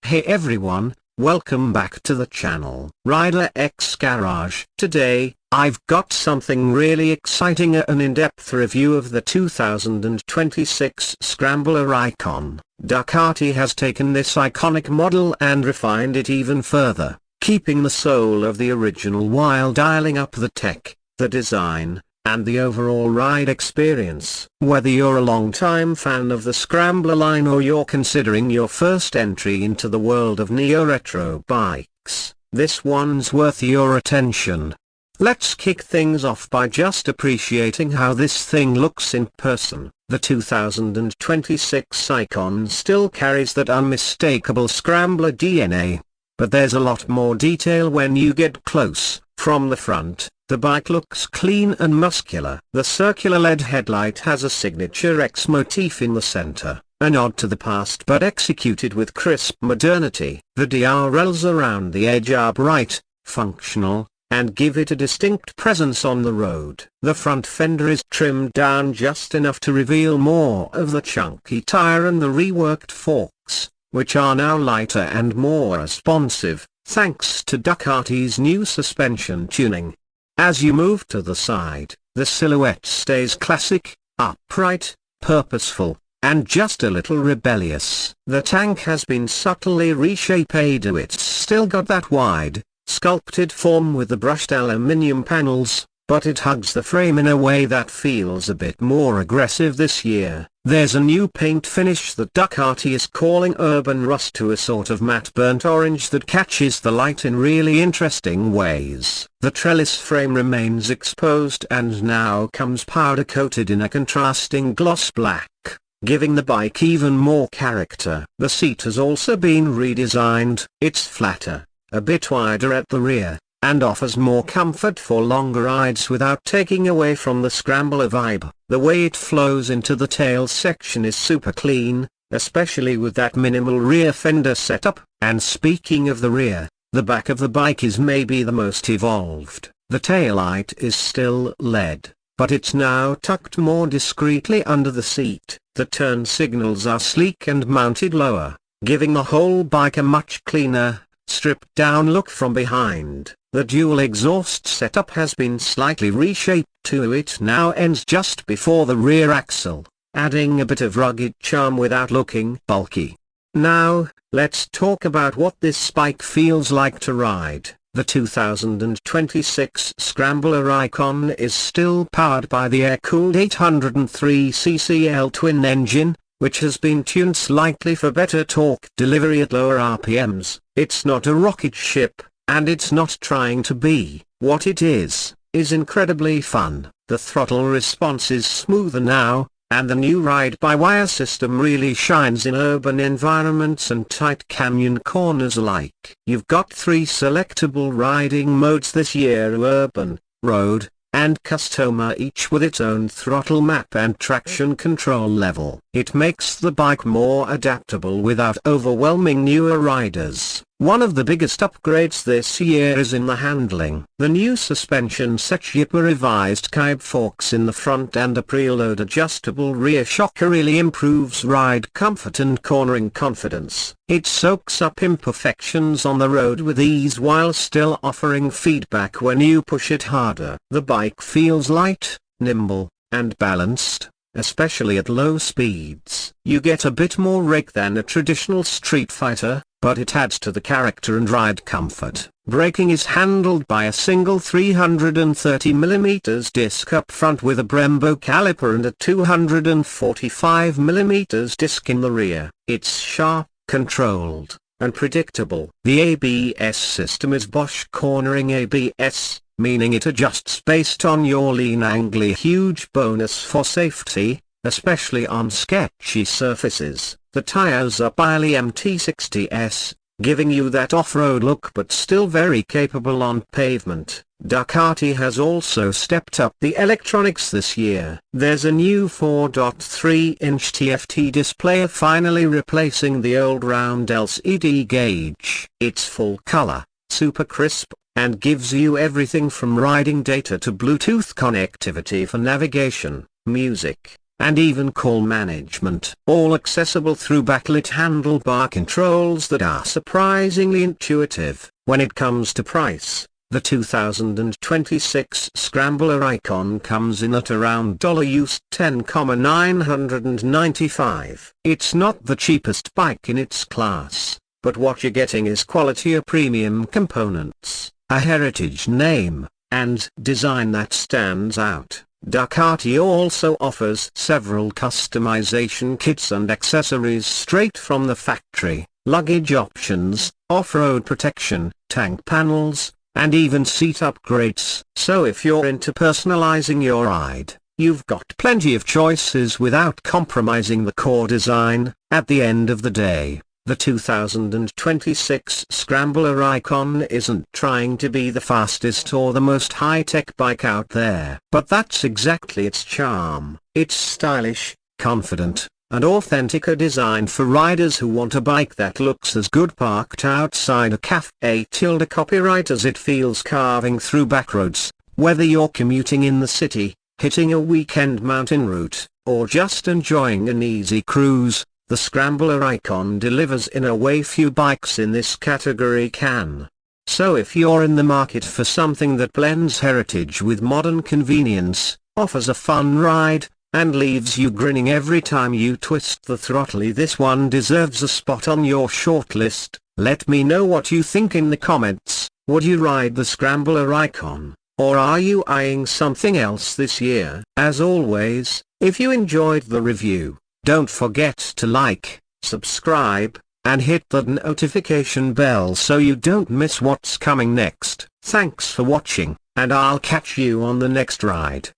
Hey everyone, welcome back to the channel Rider X Garage. Today, I've got something really exciting, an in-depth review of the 2026 Scrambler ICON. Ducati has taken this iconic model and refined it even further, keeping the soul of the original while dialing up the tech, the design, and the overall ride experience. Whether you're a long-time fan of the Scrambler line or you're considering your first entry into the world of neo-retro bikes, this one's worth your attention. Let's kick things off by just appreciating how this thing looks in person. The 2026 ICON still carries that unmistakable Scrambler DNA, but there's a lot more detail when you get close. From the front, the bike looks clean and muscular. The circular LED headlight has a signature X motif in the center, a nod to the past but executed with crisp modernity. The DRLs around the edge are bright, functional, and give it a distinct presence on the road. The front fender is trimmed down just enough to reveal more of the chunky tire and the reworked forks, which are now lighter and more responsive, thanks to Ducati's new suspension tuning. As you move to the side, the silhouette stays classic, upright, purposeful, and just a little rebellious. The tank has been subtly reshaped. It's still got that wide, sculpted form with the brushed aluminium panels, but it hugs the frame in a way that feels a bit more aggressive this year. There's a new paint finish that Ducati is calling Urban Rust, to a sort of matte burnt orange that catches the light in really interesting ways. The trellis frame remains exposed and now comes powder coated in a contrasting gloss black, giving the bike even more character. The seat has also been redesigned. It's flatter, a bit wider at the rear, and offers more comfort for longer rides without taking away from the Scrambler vibe. The way it flows into the tail section is super clean, especially with that minimal rear fender setup. And speaking of the rear, the back of the bike is maybe the most evolved. The taillight is still LED, but it's now tucked more discreetly under the seat. The turn signals are sleek and mounted lower, giving the whole bike a much cleaner, stripped-down look from behind. The dual exhaust setup has been slightly reshaped too. It now ends just before the rear axle, adding a bit of rugged charm without looking bulky. Now, let's talk about what this bike feels like to ride. The 2026 Scrambler ICON is still powered by the air-cooled 803cc L-twin engine, which has been tuned slightly for better torque delivery at lower RPMs. It's not a rocket ship, and it's not trying to be. What it is incredibly fun. The throttle response is smoother now, and the new ride-by-wire system really shines in urban environments and tight canyon corners alike. You've got 3 selectable riding modes this year: urban, road, and customer, each with its own throttle map and traction control level. It makes the bike more adaptable without overwhelming newer riders. One of the biggest upgrades this year is in the handling. The new suspension sets a revised kibe forks in the front and a preload adjustable rear shock really improves ride comfort and cornering confidence. It soaks up imperfections on the road with ease while still offering feedback when you push it harder. The bike feels light, nimble, and balanced, especially at low speeds. You get a bit more rake than a traditional street fighter, but it adds to the character and ride comfort. Braking is handled by a single 330mm disc up front with a Brembo caliper and a 245mm disc in the rear. It's sharp, controlled, and predictable. The ABS system is Bosch cornering ABS, meaning it adjusts based on your lean angle, a huge bonus for safety, especially on sketchy surfaces. The tires are Pirelli MT60S, giving you that off-road look but still very capable on pavement. Ducati has also stepped up the electronics this year. There's a new 4.3-inch TFT display finally replacing the old round LCD gauge. It's full color, super crisp, and gives you everything from riding data to Bluetooth connectivity for navigation, music, and even call management. All accessible through backlit handlebar controls that are surprisingly intuitive. When it comes to price, the 2026 Scrambler ICON comes in at around US $10,995. It's not the cheapest bike in its class, but what you're getting is quality or premium components, a heritage name, and design that stands out. Ducati also offers several customization kits and accessories straight from the factory, luggage options, off-road protection, tank panels, and even seat upgrades. So if you're into personalizing your ride, you've got plenty of choices without compromising the core design. At the end of the day, the 2026 Scrambler ICON isn't trying to be the fastest or the most high-tech bike out there. But that's exactly its charm. It's stylish, confident, and authentic, a design for riders who want a bike that looks as good parked outside a cafe. Copyright as it feels carving through backroads. Whether you're commuting in the city, hitting a weekend mountain route, or just enjoying an easy cruise, the Scrambler ICON delivers in a way few bikes in this category can. So if you're in the market for something that blends heritage with modern convenience, offers a fun ride, and leaves you grinning every time you twist the throttle, this one deserves a spot on your shortlist. Let me know what you think in the comments. Would you ride the Scrambler ICON, or are you eyeing something else this year? As always, if you enjoyed the review, don't forget to like, subscribe, and hit the notification bell so you don't miss what's coming next. Thanks for watching, and I'll catch you on the next ride.